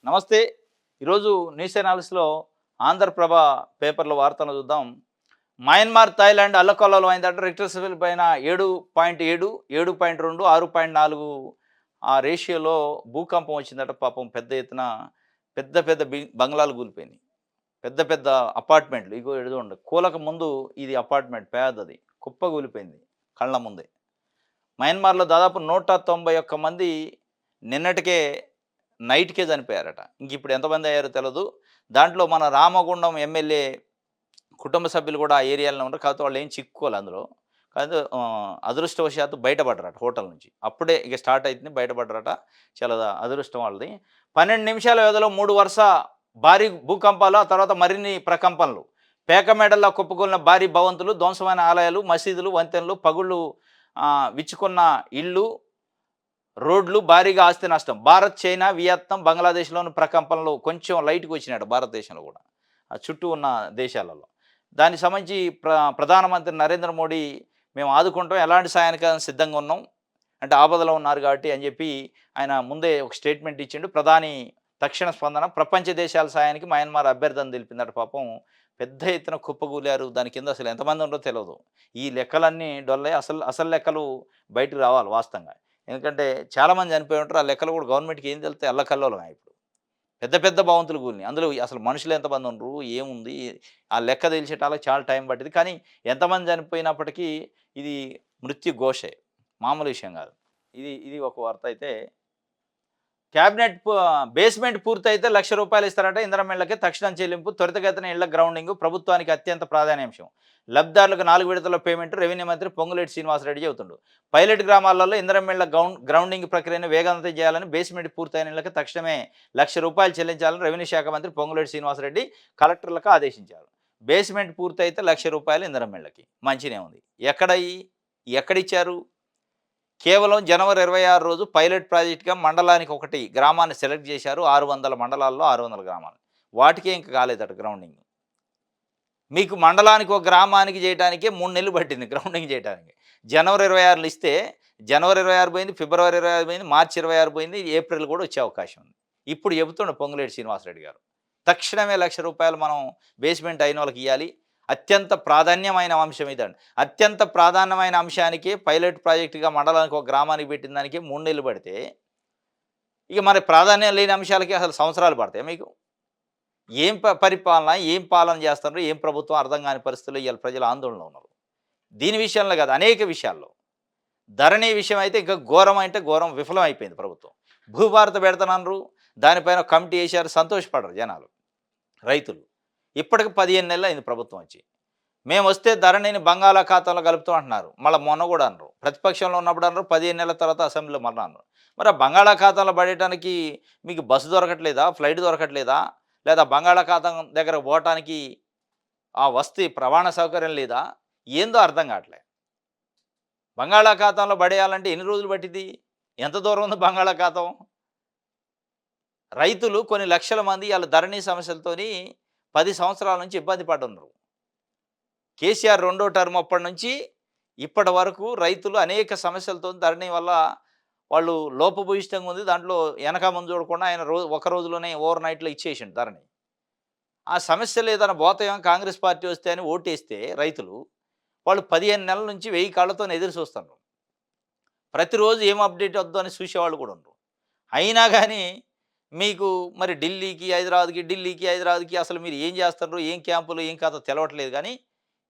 నమస్తే. ఈరోజు న్యూస్ ఎనాలిసిస్‌లో ఆంధ్రప్రభ పేపర్‌లో వార్తలు చూద్దాం. మయన్మార్, థాయిలాండ్ అల్లకల్లోలం అయిందట. రిక్టర్ స్కేల్ పైన 7.7, 7.2, 6.4 ఆ రేషియోలో భూకంపం వచ్చిందట. పాపం పెద్ద ఎత్తున పెద్ద పెద్ద బంగ్లాలు కూలిపోయినాయి. పెద్ద పెద్ద అపార్ట్మెంట్లు. ఇగో ఈడ చూడండి. కూలక ముందు ఇది అపార్ట్మెంట్ పెద్దది. కుప్పకూలిపోయింది కళ్ళ ముందే. మయన్మార్‌లో దాదాపు 191 మంది నిన్నటికే నైట్‌కే చనిపోయారట. ఇంకిప్పుడు ఎంతమంది అయ్యారో తెలదు. దాంట్లో మన రామగుండం ఎమ్మెల్యే కుటుంబ సభ్యులు కూడా ఆ ఏరియాలోనే ఉన్నారు. కాకపోతే వాళ్ళేం చిక్కుకోలే అందులో. కాకపోతే అదృష్టవశాత్తు బయటపడ్డారట హోటల్ నుంచి. అప్పుడే ఇక స్టార్ట్ అయితుంది బయటపడ్డారట. చాలా అదృష్టం వాళ్ళది. 12 నిమిషాల వ్యవధిలో 3 వరుస భారీ భూకంపాలు, ఆ తర్వాత మరిన్ని ప్రకంపనలు. పేకమేడల్లా కుప్పకూలిన భారీ భవంతులు, ధ్వంసమైన ఆలయాలు, మసీదులు, వంతెనలు, పగుళ్ళు విచ్చుకున్న ఇళ్ళు, రోడ్లు, భారీగా ఆస్తి నష్టం. భారత్, చైనా, వియత్నాం, బంగ్లాదేశ్‌లోని ప్రకంపనలు కొంచెం లైట్‌గా వచ్చినాయట భారతదేశంలో కూడా. ఆ చుట్టూ ఉన్న దేశాలలో. దానికి సంబంధించి ప్రధానమంత్రి నరేంద్ర మోడీ మేము ఆదుకుంటాం, ఎలాంటి సహాయానికైనా సిద్ధంగా ఉన్నాం. అంటే ఆపదలో ఉన్నారు కాబట్టి అని చెప్పి ఆయన ముందే ఒక స్టేట్మెంట్ ఇచ్చిండు. ప్రధాని తక్షణ స్పందన. ప్రపంచ దేశాల సాయానికి మయన్మార్ అభ్యర్థన తెలిపిందట. పాపం పెద్ద ఎత్తున కుప్పకూలారు. దాని కింద అసలు ఎంతమంది ఉన్నారో తెలవదు. ఈ లెక్కలన్నీ డొల్లే. అసలు లెక్కలు బయటకు రావాలి వాస్తవంగా. ఎందుకంటే చాలామంది చనిపోయి ఉంటారు. ఆ లెక్కలు కూడా గవర్నమెంట్‌కి ఏం తెలుస్తాయి, అల్లకల్లోలమే ఇప్పుడు. పెద్ద పెద్ద భవంతులు కూలినాయి. అందులో అసలు మనుషులు ఎంతమంది ఉండ్రు, ఏముంది, ఆ లెక్క తెలిసేటాళ్ళకి చాలా టైం పట్టింది. కానీ ఎంతమంది చనిపోయినప్పటికీ ఇది మృత్యు ఘోషే. మామూలు విషయం కాదు. ఇది ఇది ఒక వార్త అయితే. క్యాబినెట్ బేస్‌మెంట్ పూర్తయితే రూ. 1,00,000 ఇస్తారట. ఇందిరమ్మ ఇళ్ళకి తక్షణం చెల్లింపు, త్వరితగతిన ఇళ్ల గ్రౌండింగ్ ప్రభుత్వానికి అత్యంత ప్రాధాన్యాంశం. లబ్ధిదారులకు 4 విడతల పేమెంట్ రెవెన్యూ మంత్రి పొంగులేటి శ్రీనివాసరెడ్డి చెబుతుండు. పైలట్ గ్రామాలలో ఇందిరమ్మ ఇళ్ల గ్రౌండింగ్ ప్రక్రియను వేగవంతం చేయాలని, బేస్‌మెంట్ పూర్తయిన ఇళ్లకు తక్షణమే రూ. 1,00,000 చెల్లించాలని రెవెన్యూ శాఖ మంత్రి పొంగులేటి శ్రీనివాసరెడ్డి కలెక్టర్లకు ఆదేశించారు. బేస్‌మెంట్ పూర్తయితే రూ. 1,00,000 ఇందిరమ్మ ఇళ్ళకి. మంచినే ఉంది. ఎక్కడిచ్చారు? కేవలం జనవరి 26 రోజు పైలట్ ప్రాజెక్ట్‌గా మండలానికి ఒకటి గ్రామాన్ని సెలెక్ట్ చేశారు. 600 మండలాల్లో 600 గ్రామాలు. వాటికే ఇంక కాలేదట గ్రౌండింగ్. మీకు మండలానికి ఒక గ్రామానికి చేయటానికే 3 నెలలు పట్టింది గ్రౌండింగ్ చేయటానికి. జనవరి 26లో ఇస్తే జనవరి 26 పోయింది, ఫిబ్రవరి 26 పోయింది, మార్చి 26 పోయింది, ఏప్రిల్ కూడా వచ్చే అవకాశం ఉంది. ఇప్పుడు చెబుతుండు పొంగులేటి శ్రీనివాసరెడ్డి గారు. తక్షణమే రూ. 1,00,000 మనం బేస్‌మెంట్ అయినోళ్ళకి ఇయ్యాలి. అత్యంత ప్రాధాన్యమైన అంశం ఇదండి. అత్యంత ప్రాధాన్యమైన అంశానికి పైలట్ ప్రాజెక్ట్‌గా మండలానికి ఒక గ్రామానికి పెట్టిన దానికి 3 నెలలు పడితే, ఇక మరి ప్రాధాన్యం లేని అంశాలకి అసలు సంవత్సరాలు పడతాయా మీకు? ఏం పరిపాలన, ఏం పాలన చేస్తున్నారు, ఏం ప్రభుత్వం అర్థం కాని పరిస్థితుల్లో ఇవాళ ప్రజలు ఆందోళనలో ఉన్నారు. దీని విషయంలో కాదు, అనేక విషయాల్లో. ధరణి విషయం అయితే ఇంకా ఘోరం అంటే ఘోరం, విఫలం అయిపోయింది ప్రభుత్వం. భూభారత పెడతనన్నారు, దానిపైన కమిటీ వేశారు, సంతోషపడరు జనాలు, రైతులు. ఇప్పటికి 15 నెలలు అయింది ప్రభుత్వం వచ్చి. మేమొస్తే ధరణిని బంగాళాఖాతంలో కలుపుతాం అంటున్నారు. మళ్ళా మొన్న కూడా అన్నారు. ప్రతిపక్షంలో ఉన్నప్పుడు అన్నారు, 15 నెలల తర్వాత అసెంబ్లీలో మళ్ళా అన్నారు. మరి ఆ బంగాళాఖాతంలో పడేయటానికి మీకు బస్సు దొరకట్లేదా? ఫ్లైట్ దొరకట్లేదా? లేదా బంగాళాఖాతం దగ్గర పోవటానికి ఆ రవాణా సౌకర్యం లేదా? ఏందో అర్థం కావట్లే. బంగాళాఖాతంలో పడేయాలంటే ఎన్ని రోజులు పట్టిద్ది? ఎంత దూరం ఉంది బంగాళాఖాతం? రైతులు కొన్ని లక్షల మంది ఇవాళ ధరణి సమస్యలతోని 10 సంవత్సరాల నుంచి ఇబ్బంది పడుతున్నారు. కేసీఆర్ రెండో టర్మ్ అప్పటి నుంచి ఇప్పటి వరకు రైతులు అనేక సమస్యలతో ధరణి వల్ల వాళ్ళు లోపభూయిష్టంగా ఉంది. దాంట్లో వెనక ముందు చూడకుండా ఆయన ఒక రోజులోనే ఓవర్ నైట్‌లో ఇచ్చేసిండు ధరణి. ఆ సమస్యలు ఏదైనా పోతాయేమో కాంగ్రెస్ పార్టీ వస్తే అని ఓటేస్తే రైతులు, వాళ్ళు 15 నెలల నుంచి 1000 కళ్ళతోని ఎదురు చూస్తున్నారు. ప్రతిరోజు ఏం అప్డేట్ వద్దో అని చూసేవాళ్ళు కూడా ఉన్నారు. అయినా కానీ మీకు మరి ఢిల్లీకి, హైదరాబాద్‌కి అసలు మీరు ఏం చేస్తున్నారు, ఏం క్యాంపులు, ఏం కథ తెలవట్లేదు కానీ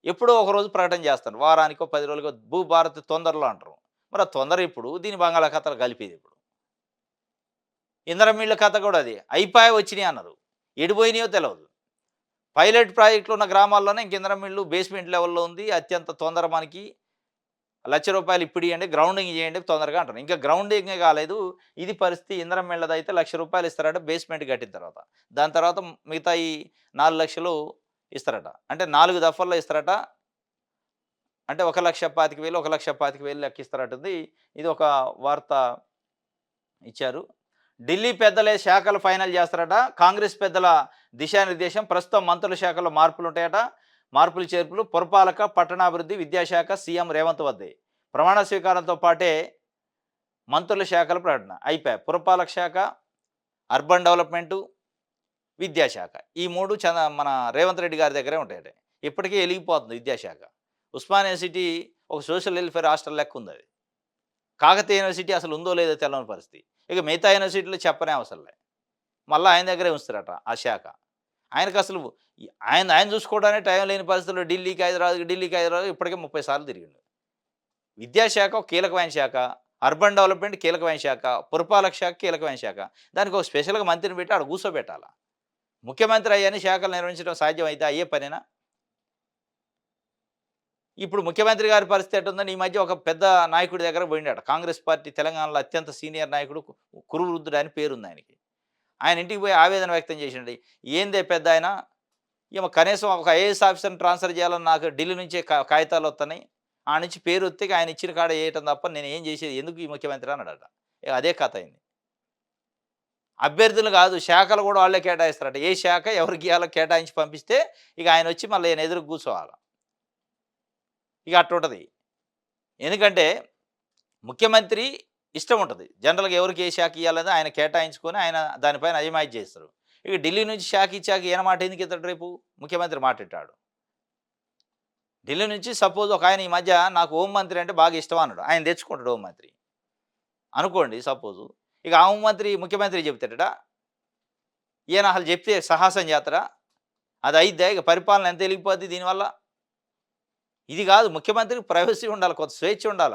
ఎప్పుడో ఒకరోజు ప్రకటన చేస్తారు. వారానికో, 10 రోజులకో భూభారతి తొందరలో అంటారు. మరి ఆ తొందర ఇప్పుడు, దీని బంగాళాఖాతాలు కలిపేది ఇప్పుడు. ఇందిరమ్మ ఇళ్ళ కథ కూడా అది. వచ్చినాయి అన్నారు. ఎడిపోయినాయో తెలవదు. పైలట్ ప్రాజెక్టులు ఉన్న గ్రామాల్లోనే ఇంక ఇందిరమ్మ ఇళ్ళు బేస్‌మెంట్ లెవెల్‌లో ఉంది. అత్యంత తొందర మనకి రూ. 1,00,000 ఇప్పుడు ఇయ్యండి, గ్రౌండింగ్ చేయండి తొందరగా అంటారు. ఇంకా గ్రౌండింగే కాలేదు. ఇది పరిస్థితి. ఇందిరమ్మ ఇళ్ళదైతే రూ. 1,00,000 ఇస్తారట బేస్‌మెంట్ కట్టిన తర్వాత. దాని తర్వాత మిగతా ఈ 4,00,000 ఇస్తారట. అంటే 4 దఫాల్లో ఇస్తారట. అంటే 1,25,000, 1,25,000 లెక్కిస్తారటది. ఇది ఒక వార్త ఇచ్చారు. ఢిల్లీ పెద్దలే శాఖలు ఫైనల్ చేస్తారట. కాంగ్రెస్ పెద్దల దిశానిర్దేశం. ప్రస్తుతం మంత్రుల శాఖలో మార్పులుంటాయట. మార్పులు చేర్పులు పురపాలక, పట్టణాభివృద్ధి, విద్యాశాఖ సీఎం రేవంత్ వద్దే. ప్రమాణ స్వీకారంతో పాటే మంత్రుల శాఖల ప్రకటన. పురపాలక శాఖ, అర్బన్ డెవలప్మెంటు, విద్యాశాఖ. ఈ 3 మన రేవంత్ రెడ్డి గారి దగ్గరే ఉంటాయట. ఇప్పటికే ఎలిగిపోతుంది విద్యాశాఖ. ఉస్మానియా యూనివర్సిటీ ఒక సోషల్ వెల్‌ఫేర్ హాస్టల్ లెక్క ఉందది. కాకతీయ యూనివర్సిటీ అసలు ఉందో లేదో తెలవని పరిస్థితి. ఇక మిగతా యూనివర్సిటీలు చెప్పనే అవసరం లే. మళ్ళా ఆయన దగ్గరే ఉంచుతారట ఆ శాఖ. ఆయనకసలు ఆయన ఆయన చూసుకోవడానికి టైం లేని పరిస్థితుల్లో ఢిల్లీకి హైదరాబాద్ ఇప్పటికే 30 సార్లు తిరిగిండు. విద్యాశాఖ ఒక కీలకమైన శాఖ, అర్బన్ డెవలప్మెంట్ కీలకమైన శాఖ, పురపాలక శాఖ కీలకమైన శాఖ. దానికి ఒక స్పెషల్‌గా మంత్రిని పెట్టి ఆడ కూర్చోబెట్టాల. ముఖ్యమంత్రి అయన్ని శాఖలు నిర్వహించడం సాధ్యమైతే అయ్యే పనేనా? ఇప్పుడు ముఖ్యమంత్రి గారి పరిస్థితి ఎట్టుందంటే ఈ మధ్య ఒక పెద్ద నాయకుడి దగ్గరకు పోయిండట. కాంగ్రెస్ పార్టీ తెలంగాణలో అత్యంత సీనియర్ నాయకుడు కురువృద్ధుడు అని పేరుంది ఆయనకి. ఆయన ఇంటికి పోయి ఆవేదన వ్యక్తం చేసిండు. ఏందే పెద్దాయన, ఏమో కనీసం ఒక ఐఏఎస్ ఆఫీసర్‌ని ట్రాన్స్‌ఫర్ చేయాలని నాకు ఢిల్లీ నుంచే కాగితాలు వత్తన్నాయి. ఆడ నుంచి పేరు వత్తే ఆయన ఇచ్చిన కాడ చేయటం తప్ప నేను ఏం చేసేది ఎందుకు ఈ ముఖ్యమంత్రి అన్నాడట. ఇక అదే కథ అయింది. అభ్యర్థులు కాదు శాఖలు కూడా వాళ్ళే కేటాయిస్తారట. ఏ శాఖ ఎవరికి ఇయ్యాలో కేటాయించి పంపిస్తే ఇక ఆయన వచ్చి మళ్ళీ ఈయన ఎదురుగా కూర్చోవాల. ఇక అట్టుంటది. ఎందుకంటే ముఖ్యమంత్రి ఇష్టం ఉంటది. జనరల్‌గా ఎవరికి ఏ శాఖ ఇయ్యాలని ఆయన కేటాయించుకొని ఆయన దానిపైన అజమాయిషీ చేస్తారు. ఇక ఢిల్లీ నుంచి శాఖ ఇచ్చాక ఈయన మాట ఎందుకు ఇత్తడు రేపు? ముఖ్యమంత్రి మాట ఇంటాడు. ఢిల్లీ నుంచి సపోజ్ ఒక ఆయన ఈ మధ్య నాకు హోం మంత్రి అంటే బాగా ఇష్టం అన్నాడు. ఆయన తెచ్చుకుంటాడు హోం మంత్రి. అనుకోండి సపోజు. ఇక ఆ హోం మంత్రి ముఖ్యమంత్రి చెప్తాడట. ఈయన అసలు చెప్తే సాహసం చేత్తడా? అది అయిద్దా? ఇక పరిపాలన ఎంత ఎలిగిపోద్ది దీనివల్ల? ఇది కాదు ముఖ్యమంత్రికి ప్రైవసీ ఉండాలి. కొంత స్వేచ్ఛ ఉండాల.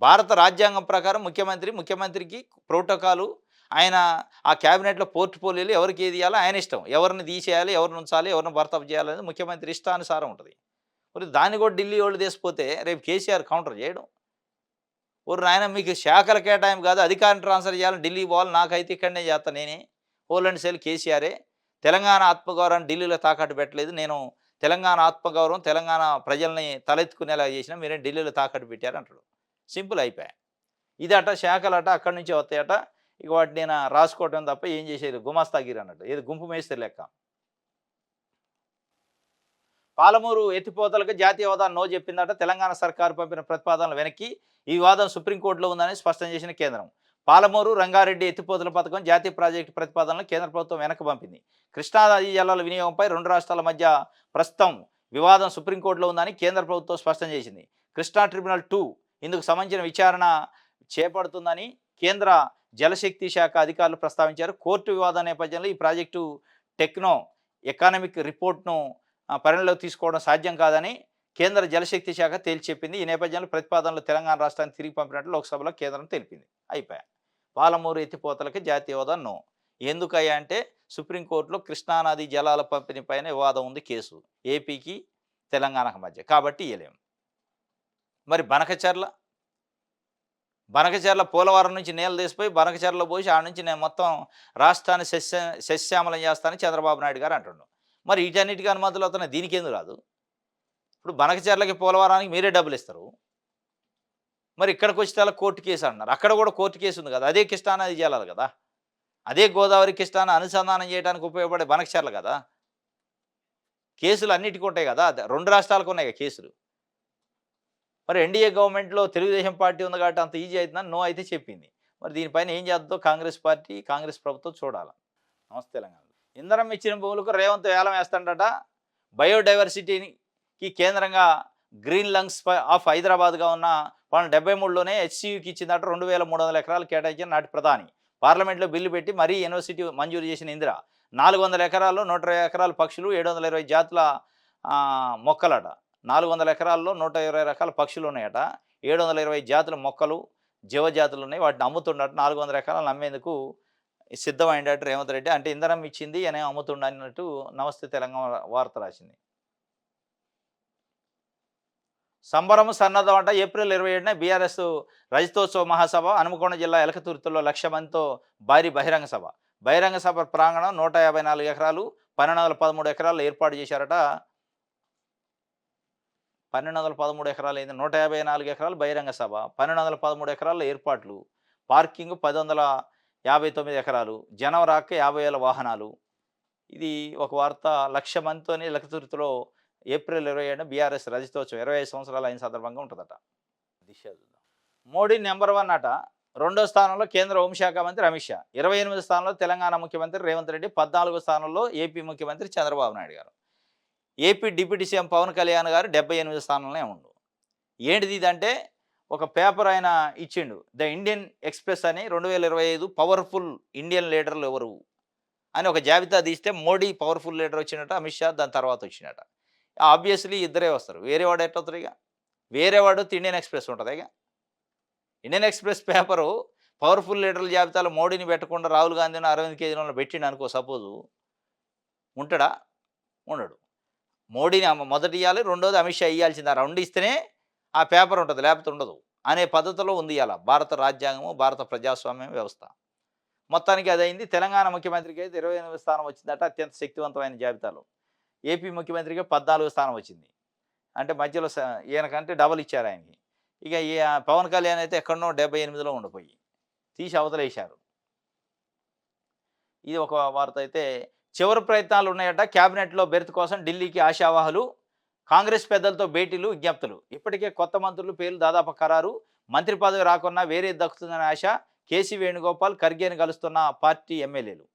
భారత రాజ్యాంగం ప్రకారం ముఖ్యమంత్రికి ప్రోటోకాలు ఆయన ఆ క్యాబినెట్‌లో పోర్ట్‌ఫోలియోలు ఎవరికి ఏది ఇయ్యాలో ఆయన ఇష్టం. ఎవరిని తీసేయాలి, ఎవరిని ఉంచాలి, ఎవరిని బర్తరఫ్ చేయాలనేది ముఖ్యమంత్రి ఇష్టానుసారం ఉంటది. మరి దాన్ని కూడా ఢిల్లీ వోళ్ళు తీసిపోతే రేపు కేసీఆర్ కౌంటర్ చేయడు. ఓరి నాయన మీకు శాఖల కేటాయింపు కాదు అధికారిని ట్రాన్స్‌ఫర్ చేయాలని ఢిల్లీకి పోవాలి నాకైతే ఇక్కడనే చేస్తా నేనే. హోల్ అండ్ సెల్ కేసీఆరే. తెలంగాణ ఆత్మగౌరవాన్ని ఢిల్లీలో తాకట్టు పెట్టలేదు. నేను తెలంగాణ ఆత్మగౌరవం, తెలంగాణ ప్రజల్ని తలెత్తుకునేలా చేసినా మీరేం ఢిల్లీలో తాకట్టు పెట్టారంటాడు. సింపుల్ అయిపాయే. ఇదట శాఖలట అక్కడి నుంచే వస్తాయట. ఇక వాటిని నేను రాసుకోవటం తప్ప ఏం చేసేది గుమాస్తాగిరి అన్నట్టు. ఏది గుంపు మేస్త్రి లెక్క. పాలమూరు ఎత్తిపోతలకు జాతీయ హోదా నో చెప్పిందట. తెలంగాణ సర్కారు పంపిన ప్రతిపాదనలు వెనక్కి ఈ వివాదం సుప్రీంకోర్టులో ఉందని స్పష్టం చేసిన కేంద్రం. పాలమూరు రంగారెడ్డి ఎత్తిపోతల పథకం జాతీయ ప్రాజెక్టు ప్రతిపాదనలు కేంద్ర ప్రభుత్వం వెనక్కి పంపింది. కృష్ణా నదీ జలాల వినియోగంపై 2 రాష్ట్రాల మధ్య ప్రస్తుతం వివాదం సుప్రీంకోర్టులో ఉందని కేంద్ర ప్రభుత్వం స్పష్టం చేసింది. కృష్ణా ట్రిబ్యునల్ 2 ఇందుకు సంబంధించిన విచారణ చేపడుతుందని కేంద్ర జలశక్తి శాఖ అధికారులు ప్రస్తావించారు. కోర్టు వివాదం నేపథ్యంలో ఈ ప్రాజెక్టు టెక్నో ఎకానమిక్ రిపోర్ట్ను పరిగణలోకి తీసుకోవడం సాధ్యం కాదని కేంద్ర జలశక్తి శాఖ తేల్చి చెప్పింది. ఈ నేపథ్యంలో ప్రతిపాదనలు తెలంగాణ రాష్ట్రానికి తిరిగి పంపినట్లు లోక్సభలో కేంద్రం తెలిపింది. అయిపోయా. పాలమూరు ఎత్తిపోతలకి జాతీయ హోదా నో. ఎందుకయ్యా అంటే సుప్రీంకోర్టులో కృష్ణానది జలాల పంపిణీ పైన వివాదం ఉంది కేసు. ఏపీకి తెలంగాణకు మధ్య. కాబట్టి ఇయ్యలేము. మరి బనకచెర్ల పోలవరం నుంచి నీళ్ళు తీసిపోయి బనకచెర్లలో పోసి ఆడ నుంచి నేను మొత్తం రాష్ట్రాన్ని సస్యశ్యామలం చేస్తానని చంద్రబాబు నాయుడు గారు అంటుండు. మరి వీటన్నిటికీ అనుమతులు అవుతున్నాయి దీనికి ఎందుకు రాదు? ఇప్పుడు బనకచెర్లకి పోలవరానికి మీరే డబ్బులు ఇస్తారు. మరి ఇక్కడికి వచ్చేలా కోర్టు కేసు అంటున్నారు. అక్కడ కూడా కోర్టు కేసు ఉంది కదా. అదే కృష్ణానది జలాలు కదా. అదే గోదావరి కృష్ణాను అనుసంధానం చేయడానికి ఉపయోగపడే బనకచెర్ల కదా. కేసులు అన్నిటికీ ఉంటాయి కదా. 2 రాష్ట్రాలకు ఉన్నాయి కదా కేసులు. మరి ఎన్డీఏ గవర్నమెంట్లో తెలుగుదేశం పార్టీ ఉంది కాబట్టి అంత ఈజీ అవుతుందని నో అయితే చెప్పింది. మరి దీనిపైన ఏం చేద్దో కాంగ్రెస్ పార్టీ కాంగ్రెస్ ప్రభుత్వం చూడాలి. నమస్తే తెలంగాణ. ఇంధనం ఇచ్చిన భూములకు రేవంత్ వేలం వేస్తాడట. బయోడైవర్సిటీకి కేంద్రంగా గ్రీన్ లంగ్స్ ఆఫ్ హైదరాబాద్గా ఉన్న 1973లోనే హెచ్సియుకి ఇచ్చిందట. 2300 ఎకరాలు కేటాయించిన నాటి ప్రధాని పార్లమెంట్లో బిల్లు పెట్టి మరీ యూనివర్సిటీ మంజూరు చేసిన ఇందిర 400 ఎకరాల్లో 120 ఎకరాల పక్షులు 720 జాతుల మొక్కలట. 400 ఎకరాల్లో 120 రకాల పక్షులు ఉన్నాయట. 720 జాతుల మొక్కలు జీవజాతులు ఉన్నాయి. వాటిని అమ్ముతున్నట్టు 400 ఎకరాలను అమ్మేందుకు సిద్ధమైందట రేవంత్ రెడ్డి. అంటే ఇంధనం ఇచ్చింది అనే అమ్ముతుండ అన్నట్టు నమస్తే తెలంగాణ వార్త రాసింది. సంబరం సన్నద్ధం అంట. ఏప్రిల్ 27న బీఆర్ఎస్ రజతోత్సవ మహాసభ హనుమకొండ జిల్లా ఎలకతుర్తిలో 1,00,000 మందితో భారీ బహిరంగ సభ. బహిరంగ సభ ప్రాంగణం 154 ఎకరాలు 1213 ఎకరాలు ఏర్పాటు చేశారట. 1213 ఎకరాలు అయింది. 154 ఎకరాలు బహిరంగ సభ, 1213 ఎకరాల ఏర్పాట్లు, పార్కింగ్ 1059 ఎకరాలు, జనం రాక 50,000 వాహనాలు. ఇది ఒక వార్త. 1,00,000 మందితోని ఎలకతుర్తిలో ఏప్రిల్ 27న బీఆర్ఎస్ రజతోత్సవం 25 సంవత్సరాలు అయిన సందర్భంగా ఉంటుందట. దిశ మోడీ నెంబర్ 1 అట. రెండో స్థానంలో కేంద్ర హోంశాఖ మంత్రి అమిత్ షా, 28 స్థానంలో తెలంగాణ ముఖ్యమంత్రి రేవంత్ రెడ్డి, 14 స్థానంలో ఏపీ ముఖ్యమంత్రి చంద్రబాబు నాయుడు గారు. AP deputy CM Pawan Kalyan గారు 78 స్థానంలోనే ఉండు. ఏంటిది ఇదంటే ఒక పేపర్ ఆయన ఇచ్చిండు, ద ఇండియన్ ఎక్స్‌ప్రెస్ అని 2025 పవర్‌ఫుల్ ఇండియన్ లీడర్లు ఎవరు అని ఒక జాబితా తీస్తే మోడీ పవర్‌ఫుల్ లీడర్ వచ్చిండట, అమిత్ షా దాని తర్వాత వచ్చిండట. ఆబ్వియస్లీ ఇద్దరే వస్తారు. వేరే వాడు ఎట్లొత్తడు ఇక? వేరే వాడు ఇండియన్ ఎక్స్‌ప్రెస్ ఉంటదా ఇక? ఇండియన్ ఎక్స్‌ప్రెస్ పేపరు పవర్‌ఫుల్ లీడర్ల జాబితాలో మోడీని పెట్టకుండా రాహుల్ గాంధీని, అరవింద్ కేజ్రీవాల్‌ని పెట్టిండు అనుకో సపోజు, ఉంటాడా? ఉండడు. మోడీని మొదట ఇయ్యాలి, రెండోది అమిత్ షా ఇయ్యాల్సింది. ఆ 2 ఇస్తేనే ఆ పేపర్ ఉంటది, లేకపోతే ఉండదు అనే పద్ధతిలో ఉంది ఇయాల భారత రాజ్యాంగము, భారత ప్రజాస్వామ్యం వ్యవస్థ. మొత్తానికి అదయింది. తెలంగాణ ముఖ్యమంత్రికి అయితే 28 స్థానం వచ్చిందట, అత్యంత శక్తివంతమైన జాబితాలో. ఏపీ ముఖ్యమంత్రికి 14 స్థానం వచ్చింది. అంటే మధ్యలో ఈయనకంటే డబల్ ఇచ్చారు ఆయనకి. ఇక పవన్ కళ్యాణ్ అయితే ఎక్కడనో 78లో ఉండిపోయి తీసి అవతలేశారు. ఇది ఒక వార్త అయితే. చివరి ప్రయత్నాలు ఉన్నాయట, క్యాబినెట్‌లో బెర్త్ కోసం ఢిల్లీకి ఆశావాహులు, కాంగ్రెస్ పెద్దలతో భేటీలు, విజ్ఞప్తులు. ఇప్పటికే కొత్త మంత్రుల పేర్లు దాదాపు ఖరారు. మంత్రి పదవి రాకున్నా వేరే దక్కుతుందనే ఆశ. కేసీ వేణుగోపాల్ ఖర్గేని కలుస్తున్న పార్టీ ఎమ్మెల్యేలు.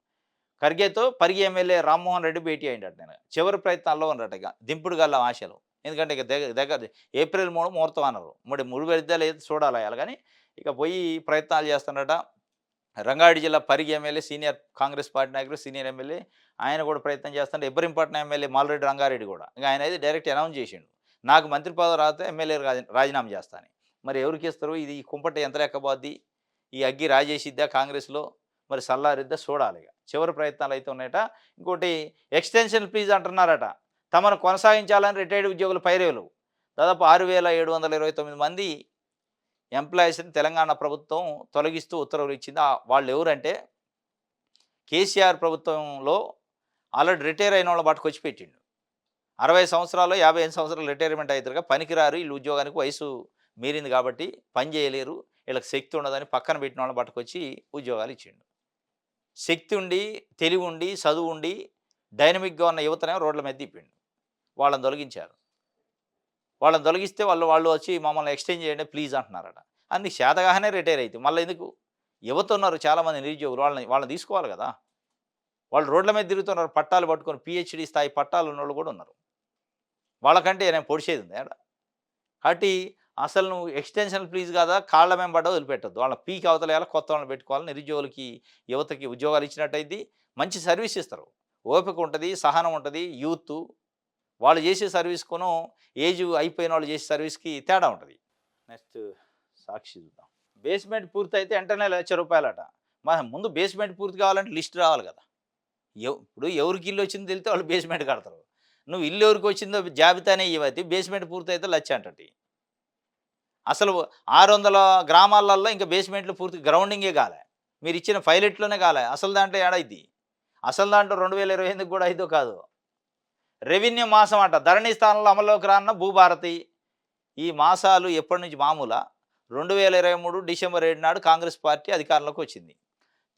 ఖర్గేతో పరిగి ఎమ్మెల్యే రామ్మోహన్ రెడ్డి భేటీ అయిందట. నేను చివరి ప్రయత్నాల్లో ఉన్నట ఇక దింపుడు గల్ల ఆశలు. ఎందుకంటే ఇక దగ్గర ఏప్రిల్ 3 ముహూర్తం అన్నారు. మరి ముడిపెడితే లేదు చూడాలి అలా, కానీ ఇక పోయి ప్రయత్నాలు చేస్తున్నట. రంగారెడ్డి జిల్లా Parigi MLA, senior Congress party నాయకుడు, సీనియర్ ఎమ్మెల్యే, ఆయన కూడా ప్రయత్నం చేస్తుంటే ఇబ్బరింపట్నం ఎమ్మెల్యే మాల్రెడ్డి రంగారెడ్డి కూడా ఇక ఆయన అయితే డైరెక్ట్ అనౌన్స్ చేసిండు, నాకు మంత్రి పదవి రాతే ఎమ్మెల్యే రాజీనామా చేస్తాను. మరి ఎవరికి ఇస్తారు? ఇది ఈ కుంపటి ఎంత లెక్కబోద్ది? ఈ అగ్గి రాజేసిద్దా కాంగ్రెస్లో, మరి సల్లారిద్దా చూడాలి. ఇక చివరి ప్రయత్నాలు అయితే ఉన్నాయట. ఇంకోటి ఎక్స్టెన్షన్ ప్లీజ్ అంటున్నారట. తమను కొనసాగించాలని రిటైర్డ్ ఉద్యోగుల పైరేవులు. దాదాపు 6729 మంది ఎంప్లాయీస్ని తెలంగాణ ప్రభుత్వం తొలగిస్తూ ఉత్తర్వులు ఇచ్చింది. వాళ్ళు ఎవరంటే కేసీఆర్ ప్రభుత్వంలో ఆల్రెడీ రిటైర్ అయిన వాళ్ళని పట్టుకొచ్చి పెట్టిండు. 60 సంవత్సరాలు 55 సంవత్సరాలు రిటైర్మెంట్ అవుతారుగా, పనికిరారు వీళ్ళు, ఉద్యోగానికి వయసు మీరింది కాబట్టి పని చేయలేరు, వీళ్ళకి శక్తి ఉండదని పక్కన పెట్టిన వాళ్ళని పట్టుకొచ్చి ఉద్యోగాలు ఇచ్చిండు. శక్తి ఉండి, తెలివి ఉండి, చదువు ఉండి, డైనమిక్గా ఉన్న యువతనే రోడ్ల మీద తిప్పిండు. వాళ్ళని తొలగించారు. వాళ్ళని తొలగిస్తే వాళ్ళు వచ్చి మమ్మల్ని ఎక్స్చేంజ్ చేయండి ప్లీజ్ అంటున్నారట. అన్ని శాతగానే రిటైర్ అయితే మళ్ళీ ఎందుకు? యువత ఉన్నారు చాలామంది నిరుద్యోగులు, వాళ్ళని తీసుకోవాలి కదా. వాళ్ళు రోడ్ల మీద తిరుగుతున్నారు, పట్టాలు పట్టుకొని పిహెచ్డి స్థాయి పట్టాలు ఉన్న వాళ్ళు కూడా ఉన్నారు. వాళ్ళకంటే నేను పొడిచేది ఉంది ఆడ. కాబట్టి అసలు నువ్వు ఎక్స్టెన్షన్ ప్లీజ్ కాదా, కాళ్ళ వెంబడ వదిలిపెట్టద్దు. వాళ్ళ పీకి అవతలేయాలి, కొత్త వాళ్ళని పెట్టుకోవాలి. నిరుద్యోగులకి, యువతకి ఉద్యోగాలు ఇచ్చినట్టయితే మంచి సర్వీస్ ఇస్తారు. ఓపిక ఉంటుంది, సహనం ఉంటుంది. యూత్ వాళ్ళు చేసే సర్వీస్కును ఏజ్ అయిపోయిన వాళ్ళు చేసే సర్వీస్కి తేడా ఉంటుంది. నెక్స్ట్ సాక్షి చూద్దాం. బేస్మెంట్ పూర్తి అయితే వెంటనే ₹1,00,000 మన ముందు బేస్మెంట్ పూర్తి కావాలంటే లిస్ట్ రావాలి కదా. ఇప్పుడు ఎవరికి ఇల్లు వచ్చిందో తెలితే వాళ్ళు బేస్మెంట్ కడతారు. నువ్వు ఇల్లు ఎవరికి వచ్చిందో జాబితానే ఇవ్వద్ది, బేస్మెంట్ పూర్తయితే లచ్చ అంటటి. అసలు 600 గ్రామాలలో ఇంకా బేస్మెంట్లు పూర్తి గ్రౌండింగే కాలే, మీరు ఇచ్చిన పైలెట్లోనే కాలే. అసలు దాంట్లో ఏడైద్ది? అసలు దాంట్లో 2028 కూడా అయిదో కాదు. రెవెన్యూ మాసం అంట, ధరణి స్థానంలో అమల్లోకి రానున్న భూభారతి. ఈ మాసాలు ఎప్పటి నుంచి మామూలా? 2023 డిసెంబర్ 7 నాడు కాంగ్రెస్ పార్టీ అధికారంలోకి వచ్చింది.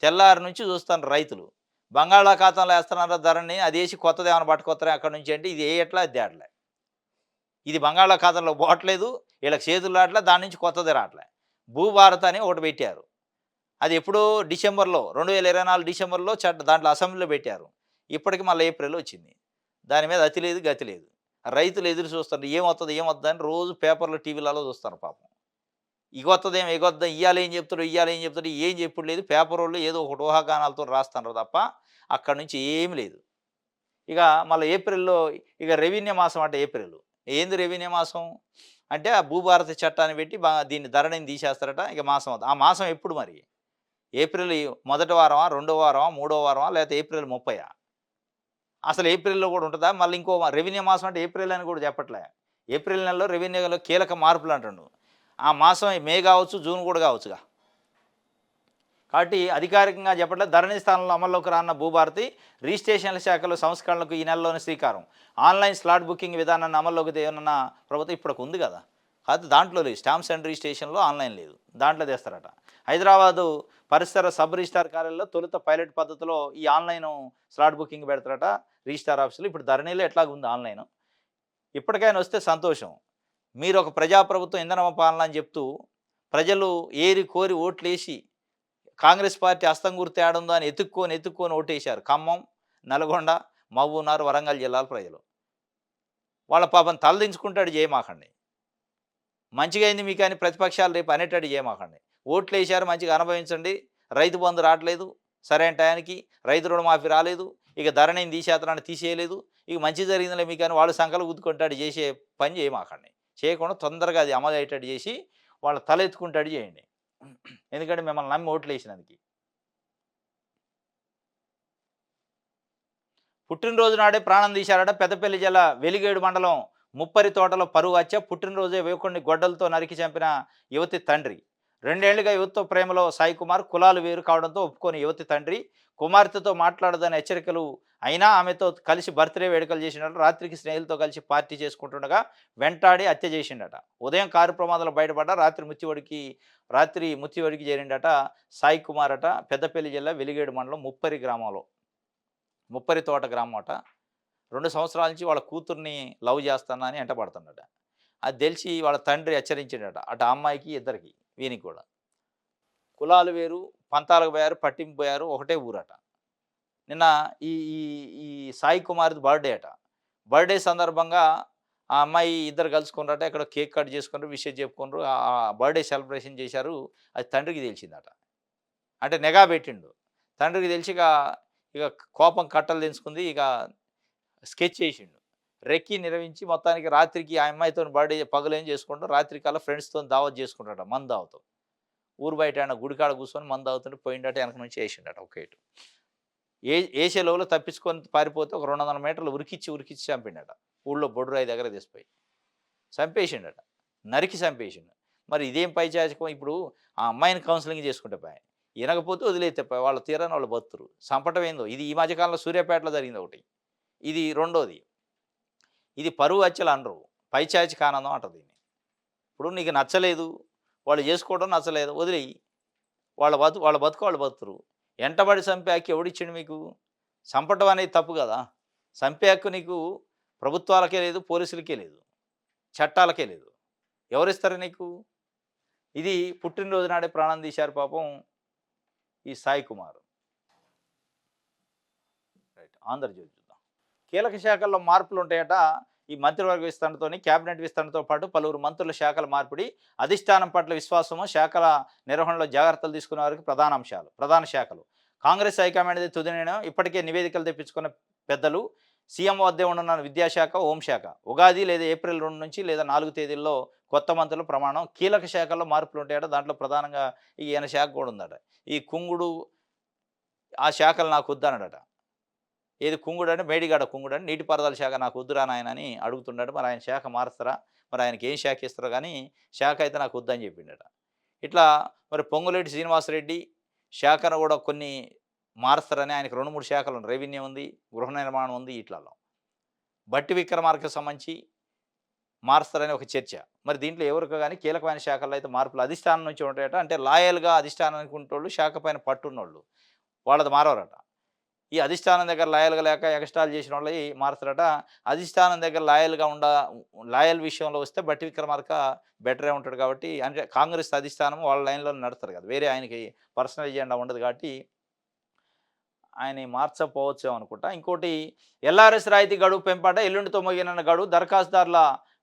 తెల్లారి నుంచి చూస్తాను రైతులు బంగాళాఖాతంలో వేస్తున్నారా ధరని, అది వేసి కొత్తది ఏమైనా పట్టుకొస్తారా అక్కడి నుంచి అంటే ఇది వేయట్లా, అది తేటలే. ఇది బంగాళాఖాతంలో పోవట్లేదు, వీళ్ళకి చేతులు రావట్లే, దాని నుంచి కొత్తది రావట్లే. భూభారత్ అని ఒకటి పెట్టారు. అది ఎప్పుడో డిసెంబర్లో 2024 డిసెంబర్లో దాంట్లో అసెంబ్లీలో పెట్టారు. ఇప్పటికి మళ్ళీ ఏప్రిల్లో వచ్చింది. దాని మీద అతి లేదు గతి లేదు. రైతులు ఎదురు చూస్తారు, ఏమవుతుంది అని రోజు పేపర్లో టీవీలలో చూస్తారు పాపం. ఇగొత్తదేమో ఎగొద్దాం, ఇయ్యాలి ఏం చెప్తాడు, ఏం చెప్పుడు లేదు. పేపర్ వాళ్ళు ఏదో ఒకటి ఊహాగానాలతో రాస్తున్నారు తప్ప అక్కడి నుంచి ఏమి లేదు. ఇక మళ్ళీ ఏప్రిల్లో ఇక రెవెన్యూ మాసం అంటే ఏప్రిల్. ఏంది రెవెన్యూ మాసం అంటే ఆ భూభారతి చట్టాన్ని పెట్టి దీన్ని ధరణిని తీసేస్తారట. ఇక మాసం అవుతుంది. ఆ మాసం ఎప్పుడు మరి? ఏప్రిల్ మొదటి వారమా, రెండో వారమా, మూడో వారమా, లేకపోతే ఏప్రిల్ 30? అసలు ఏప్రిల్‌లో కూడా ఉంటుందా? మళ్ళీ ఇంకో రెవెన్యూ మాసం అంటే ఏప్రిల్ అని కూడా చెప్పట్లే. ఏప్రిల్ నెలలో రెవెన్యూలో కీలక మార్పులు అంటుండు. ఆ మాసం మే కావచ్చు, జూన్ కూడా కావచ్చుగా. కాబట్టి అధికారికంగా చెప్పట్లేదు. ధరణి స్థానంలో అమల్లోకి రానున్న భూభారతి రిజిస్ట్రేషన్ల శాఖలో సంస్కరణలకు ఈ నెలలోనే శ్రీకారం. ఆన్లైన్ స్లాట్ బుకింగ్ విధానాన్ని అమల్లోకి తేనున్న ప్రభుత్వం ఇప్పటికి ఉంది కదా. కాదు దాంట్లో లేదు, స్టాంప్స్ అండ్ రిజిస్ట్రేషన్లో ఆన్లైన్ లేదు, దాంట్లో తెస్తారట. హైదరాబాదు పరిసర సబ్ రిజిస్టార్ కార్యాలయంలో తొలుత పైలట్ పద్ధతిలో ఈ ఆన్లైన్ స్లాట్ బుకింగ్ పెడతారట రిజిస్టార్ ఆఫీసులు. ఇప్పుడు ధరణిలో ఎట్లాగుంది ఆన్లైన్. ఇప్పటికైనా వస్తే సంతోషం. మీరు ఒక ప్రజాప్రభుత్వం ఇంధన పాలన అని చెప్తూ ప్రజలు ఏరి కోరి ఓట్లేసి కాంగ్రెస్ పార్టీ హస్తం గుర్తు ఏడుందో అని ఎత్తుక్కొని ఓటేశారు. ఖమ్మం, నల్గొండ, మహబూబ్‌నగర్, వరంగల్ జిల్లాల ప్రజలు. వాళ్ళ పాపం తలదించుకుంటాడు చేయమాకండి. మంచిగా అయింది మీకని ప్రతిపక్షాలు రేపు అనేటట్టు చేయమాకండి. ఓట్లేశారు మంచిగా అనుభవించండి. రైతు బంధు రావట్లేదు సరైన టయానికి, రైతు రుణమాఫీ రాలేదు, ఇక ధరణిని తీసేతనని తీసేయలేదు, ఇక మంచి జరిగిందిలే మీకని వాళ్ళు సంకలు గుద్దుకుంటాడు చేసే పని చేయమాకండి. చేయకుండా తొందరగా అది అమలు అయ్యేటట్టు చేసి వాళ్ళ తలెత్తుకుంటాడు చేయండి. ఎందుకంటే మిమ్మల్ని నమ్మి ఓట్లేసినందుకు. పుట్టినరోజు నాడే ప్రాణం తీశారట పెద్దపల్లి జిల్లా వెలిగేడు మండలం ముప్పరి తోటలో పరువు హత్య. పుట్టినరోజే వేకుడిని గొడ్డలతో నరికి చంపిన యువతి తండ్రి. 2 ఏళ్లుగా యువతితో ప్రేమలో సాయి కుమార్. కులాలు వేరు కావడంతో ఒప్పుకొని యువతి తండ్రి కుమార్తెతో మాట్లాడదని హెచ్చరికలు అయినా ఆమెతో కలిసి బర్త్డే వేడుకలు చేసిండట. రాత్రికి స్నేహితులతో కలిసి పార్టీ చేసుకుంటుండగా వెంటాడి హత్య చేసిండట. ఉదయం కారు ప్రమాదంలో బయటపడ్డ రాత్రి ముత్తివడికి చేరిండట సాయి కుమార్ అట. పెద్దపల్లి జిల్లా వెలిగేడు మండలం ముప్పరి గ్రామంలో, ముప్పరి తోట గ్రామం అట. 2 సంవత్సరాల నుంచి వాళ్ళ కూతుర్ని లవ్ చేస్తానా అని ఎంటపడుతున్నాడట. అది తెలిసి వాళ్ళ తండ్రి హెచ్చరించాడట. అటు ఆ అమ్మాయికి ఇద్దరికి వీనికి కూడా. కులాలు వేరు, పంతాలకు పోయారు, పట్టింపు పోయారు, ఒకటే ఊరట. నిన్న ఈ ఈ ఈ సాయి కుమార్‌ది బర్త్‌డే అట. బర్త్‌డే సందర్భంగా ఆ అమ్మాయి ఇద్దరు కలుసుకున్నారట. ఎక్కడో కేక్ కట్ చేసుకున్నారు, విషెస్ చెప్పుకున్నారు. బర్త్‌డే సెలబ్రేషన్ చేశారు. అది తండ్రికి తెలిసిందట. అంటే నిఘా పెట్టిండు. తండ్రికి తెలిసి ఇక కోపం కట్టలు తెంచుకుంది. ఇక స్కెచ్ చేసిండు. రెక్కి నిర్వహించి మొత్తానికి రాత్రికి ఆ అమ్మాయితోని బర్త్‌డే పగలేం చేసుకుంటూ రాత్రికల్లా ఫ్రెండ్స్‌తోని దావత్ చేసుకుంటాడట. మందు దావతు. ఊరు బయట ఏడన్నా గుడికాడ కూర్చొని మందు తాగుతుంటే పోయిండట. వెనక నుంచి ఏసిండట ఒక ఏటు. ఏసే లోపల తప్పించుకొని పారిపోతే ఒక 200 మీటర్లు ఉరికిచ్చి చంపిండట. ఊళ్ళో బొడ్రాయి దగ్గర తీసిపోయి చంపేసిండట. నరికి చంపేసిండు. మరి ఇదేం పైశాచికం. ఇప్పుడు ఆ అమ్మాయిని కౌన్సిలింగ్ చేసుకుంటే పాయె. ఇనకపోతే వదిలేస్తే పాయె. వాళ్ళ తీరాన వాళ్ళు బతుకుతారు. చంపటం ఏందో. ఇది ఈ మధ్య కాలంలో సూర్యాపేటలో జరిగింది ఒకటి. ఇది రెండోది. ఇది పరువు హత్యలు అనరు. పైశాచిక ఆనందం అంటారు దీన్ని. ఇప్పుడు నీకు నచ్చలేదు, వాళ్ళు చేసుకోవడం నచ్చలేదు, వదిలేయి. వాళ్ళ బతుకు వాళ్ళు బతుకుతారు. ఎంటబడి చంపే హక్కు ఎవడిచ్చిండు మీకు? చంపటం అనేది తప్పు కదా! చంపే హక్కు నీకు ప్రభుత్వాలకే లేదు, పోలీసులకే లేదు, చట్టాలకే లేదు. ఎవరిస్తారు నీకు? ఇది పుట్టినరోజు నాడే ప్రాణం తీశారు పాపం ఈ సాయి కుమార్. రైట్. ఆంధ్రజ్యోతి చూద్దాం. కీలక శాఖల్లో మార్పులు ఉంటాయట. ఈ మంత్రివర్గ విస్తరణతోని కేబినెట్ విస్తరణతో పాటు పలువురు మంత్రుల శాఖల మార్పిడి, అధిష్టానం పట్ల విశ్వాసము, శాఖల నిర్వహణలో జాగ్రత్తలు తీసుకునే వారికి ప్రధాన శాఖలు. కాంగ్రెస్ హైకమాండ్ది తుది నిర్ణయం. ఇప్పటికే నివేదికలు తెప్పించుకున్న పెద్దలు. సీఎం వద్దే ఉండనున్న విద్యాశాఖ, హోంశాఖ. ఉగాది లేదా ఏప్రిల్ 2 నుంచి లేదా 4 తేదీల్లో కొత్త మంత్రుల ప్రమాణం. కీలక శాఖల్లో మార్పులు ఉంటాయట. దాంట్లో ప్రధానంగా ఈయన శాఖ కూడా ఉందట. ఈ కుంగుడు ఆ శాఖలు నాకు వద్దన్నాడట. ఏది కుంగుడు అంటే మేడిగడ్డ కుంగుడు అని, నీటిపారుదల శాఖ నాకు వద్దురా నాయన అని అడుగుతున్నాడు. మరి ఆయన శాఖ మారుస్తారా? మరి ఆయనకి ఏం శాఖ ఇస్తారో కానీ శాఖ అయితే నాకు వద్దని చెప్పిండట. ఇట్లా మరి పొంగులేటి శ్రీనివాసరెడ్డి శాఖను కూడా కొన్ని మారుస్తారని, ఆయనకు 2-3 శాఖలు ఉన్నాయి. రెవెన్యూ ఉంది, గృహ నిర్మాణం ఉంది. ఇట్లలో బట్టి విక్రమార్కకు సంబంధించి మారుస్తారని ఒక చర్చ. మరి దీంట్లో ఎవరికో కానీ కీలకమైన శాఖల్లో అయితే మార్పులు అధిష్టానం నుంచి ఉంటాయట. అంటే లాయల్గా అధిష్టానానికి ఉంటోళ్ళు, శాఖ పైన పట్టున్నోళ్ళు వాళ్ళది మారవరట. ఈ అధిష్టానం దగ్గర లాయల్గా లేక ఎగస్ట్రాలు చేసిన వాళ్ళవి మారుతారట. అధిష్టానం దగ్గర లాయల్ విషయంలో వస్తే బట్టి విక్రమార్క బెటరే ఉంటాడు కాబట్టి, అంటే కాంగ్రెస్ అధిష్టానం వాళ్ళ లైన్లో నడుస్తారు కదా, వేరే ఆయనకి పర్సనల్ ఎజెండా ఉండదు కాబట్టి ఆయన మార్చకపోవచ్చు అనుకుంటా. ఇంకోటి ఎల్ఆర్ఎస్ రాయితీ గడువు పెంపట. ఎల్లుండితో ముగియనున్న గడువు. దరఖాస్తుదారుల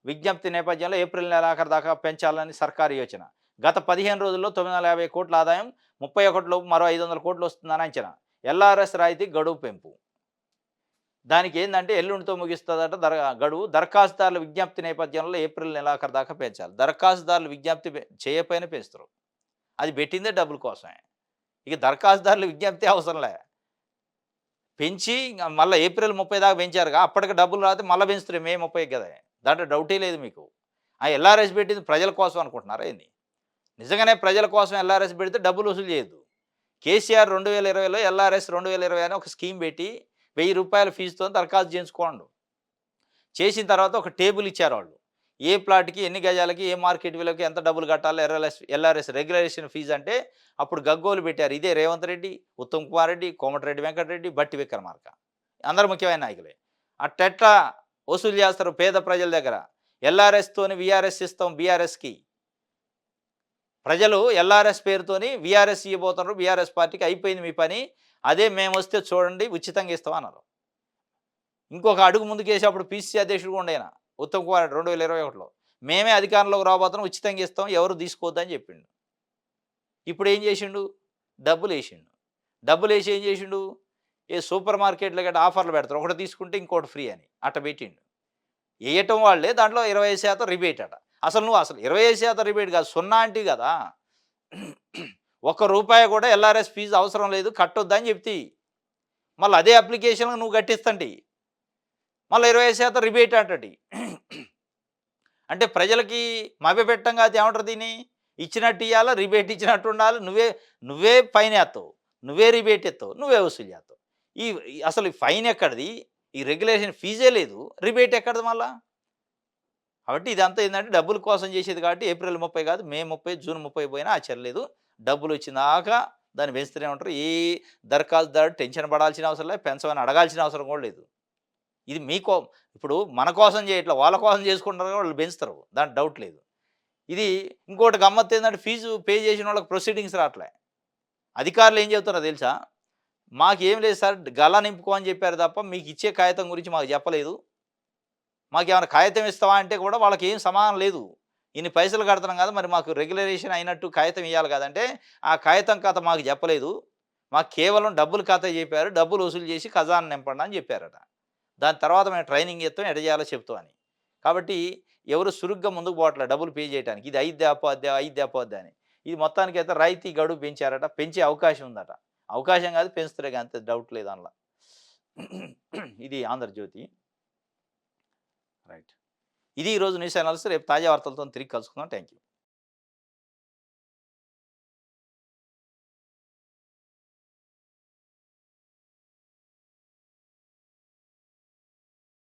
విజ్ఞప్తి నేపథ్యంలో ఏప్రిల్ నెలాఖరు దాకా పెంచాలని సర్కారు యోచన. గత 15 రోజుల్లో 950 కోట్ల ఆదాయం, 31 లోపు మరో 500 కోట్లు వస్తుందని అంచనా. ఎల్ఆర్ఎస్ రాయితీ గడువు పెంపు. దానికి ఏంటంటే ఎల్లుండితో ముగిస్తుందట గడువు. దరఖాస్తుదారుల విజ్ఞప్తి నేపథ్యంలో ఏప్రిల్ నెలాఖరు దాకా పెంచాలి. దరఖాస్తుదారులు విజ్ఞప్తి చేయకపోయినా పెంచుతారు. అది పెట్టిందే డబ్బుల కోసమే. ఇక దరఖాస్తుదారుల విజ్ఞప్తి అవసరంలే. పెంచి మళ్ళీ ఏప్రిల్ 30 దాకా పెంచారుగా, అప్పటికి డబ్బులు రాతే మళ్ళీ పెంచుతారు మే 30 కదా. దాంట్లో డౌటే లేదు మీకు. ఆ ఎల్ఆర్ఎస్ పెట్టింది ప్రజల కోసం అనుకుంటున్నారా ఏంది? నిజంగానే ప్రజల కోసం ఎల్ఆర్ఎస్ పెడితే డబ్బులు వసూలు చేయొద్దు. కేసీఆర్ 2020లో ఎల్ఆర్ఎస్ 2020 అని ఒక స్కీమ్ పెట్టి ₹1000 ఫీజుతో దరఖాస్తు చేయించుకోండు. చేసిన తర్వాత ఒక టేబుల్ ఇచ్చారు వాళ్ళు. ఏ ప్లాట్‌కి, ఎన్ని గజాలకి, ఏ మార్కెట్ విలువకి ఎంత డబ్బులు కట్టాలి, ఎల్ఆర్ఎస్ రెగ్యులేషన్ ఫీజు అంటే అప్పుడు గగ్గోలు పెట్టారు. ఇదే రేవంత్ రెడ్డి, ఉత్తమ్ కుమార్ రెడ్డి, కోమటిరెడ్డి వెంకటరెడ్డి, బట్టి విక్రమార్క. అందరూ ముఖ్యమైన నాయకులే. అట్టెట్లా వసూలు చేస్తారు పేద ప్రజల దగ్గర? ఎల్ఆర్ఎస్తోని వీఆర్ఎస్ ఇస్తాం బీఆర్ఎస్‌కి. ప్రజలు ఎల్ఆర్ఎస్ పేరుతోని వీఆర్ఎస్ ఇవ్వబోతున్నారు. వీఆర్ఎస్ పార్టీకి అయిపోయింది మీ పని. అదే మేమొస్తే చూడండి ఉచితంగా ఇస్తాం అన్నారు. ఇంకొక అడుగు ముందుకేసి అప్పుడు పీసీసీ అధ్యక్షుడు కూడా ఆయన ఉత్తమ్ కుమార్ రెడ్డి 2021లో మేమే అధికారంలోకి రాబోతున్నాం ఉచితంగా ఇస్తాం ఎవరు తీసుకోవద్దని చెప్పిండు. ఇప్పుడు ఏం చేసిండు? డబ్బులేసిండు. డబ్బులేసి ఏం చేసిండు? ఏ సూపర్ మార్కెట్‌లో గట్టా ఆఫర్‌లు పెడతారు. ఒకటి తీసుకుంటే ఇంకోటి ఫ్రీ అని అట్ట పెట్టిండు. ఎయటం వాళ్ళే దాంట్లో 25% రిబేట్ అట. అసలు 25% రిబేట్ కాదు. సున్నా అంటివి కదా! ఒక్క రూపాయి కూడా ఎల్ఆర్ఎస్ ఫీజు అవసరం లేదు కట్టొద్దని చెప్తివి. మళ్ళీ అదే అప్లికేషన్‌లో నువ్వు కట్టిస్తంటివి. మళ్ళీ 25% రిబేట్ అంటటి. అంటే ప్రజలకి మభ్యపెట్టంగా అది ఏమంటారు దీన్ని? ఇచ్చినట్టు ఇయ్యాల, రిబేట్ ఇచ్చినట్టు ఉండాలి. నువ్వే ఫైన్ ఏత్తావు. నువ్వే రిబేట్ ఎత్తావు. నువ్వే వసూలు చేస్తావు. అసలు ఈ ఫైన్ ఎక్కడిది? ఈ రెగ్యులేషన్ ఫీజే లేదు. రిబేట్ ఎక్కడిది మళ్ళా? కాబట్టి ఇదంతా ఏందంటే డబ్బుల కోసం చేసేది కాబట్టి ఏప్రిల్ 30 కాదు మే 30, జూన్ 30 పోయినా ఆశ్చర్యలేదు. డబ్బులు వచ్చినాక దాన్ని పెంచుతూనే ఉంటారు. ఏ దరఖాస్తుదారుడు టెన్షన్ పడాల్సిన అవసరం లేదు. పెంచమని అడగాల్సిన అవసరం కూడా లేదు. ఇది ఇప్పుడు మన కోసం చేయట్లా వాళ్ళ కోసం చేసుకుంటారు వాళ్ళు పెంచుతారు. దాంట్లో డౌట్ లేదు. ఇది ఇంకోటి గమ్మత్తు ఏంటంటే ఫీజు పే చేసిన వాళ్ళకి ప్రొసీడింగ్స్ రావట్లే. అధికారులు ఏం చెబుతున్నారో తెలుసా? మాకేం లేదు సార్ గల్లా నింపుకో అని చెప్పారు తప్ప మీకు ఇచ్చే కాగితం గురించి మాకు చెప్పలేదు. మాకేమైనా కాగితం ఇస్తావా అంటే కూడా వాళ్ళకి ఏం సమాధానం లేదు. ఇన్ని పైసలు కడుతున్నాం కదా మరి మాకు రెగ్యులరేషన్ అయినట్టు కాగితం ఇవ్వాలి కదంటే ఆ కాగితం కథ మాకు చెప్పలేదు. మాకు కేవలం డబ్బులు కథ చెప్పారు. డబ్బులు వసూలు చేసి ఖజానా నింపండి అని చెప్పారట. దాని తర్వాత మేము ట్రైనింగ్ ఇస్తాం ఎట చేయాలో చెప్తాం అని. కాబట్టి ఎవరు సురుగ్గా ముందుకు పోవట్లే డబ్బులు పే చేయడానికి. ఇది అయిద్దా అపోద్దా అని. ఇది మొత్తానికైతే రాయితీ గడువు పెంచారట. పెంచే అవకాశం ఉందట. అవకాశం కాదు పెంచుతారే కానీ అంత డౌట్ లేదు అందులో. ఇది ఆంధ్రజ్యోతి. రైట్. ఇది ఈరోజు న్యూస్ అనాలిసిస్. రేపు తాజా వార్తలతో తిరిగి కలుసుకుందాం. Thank you.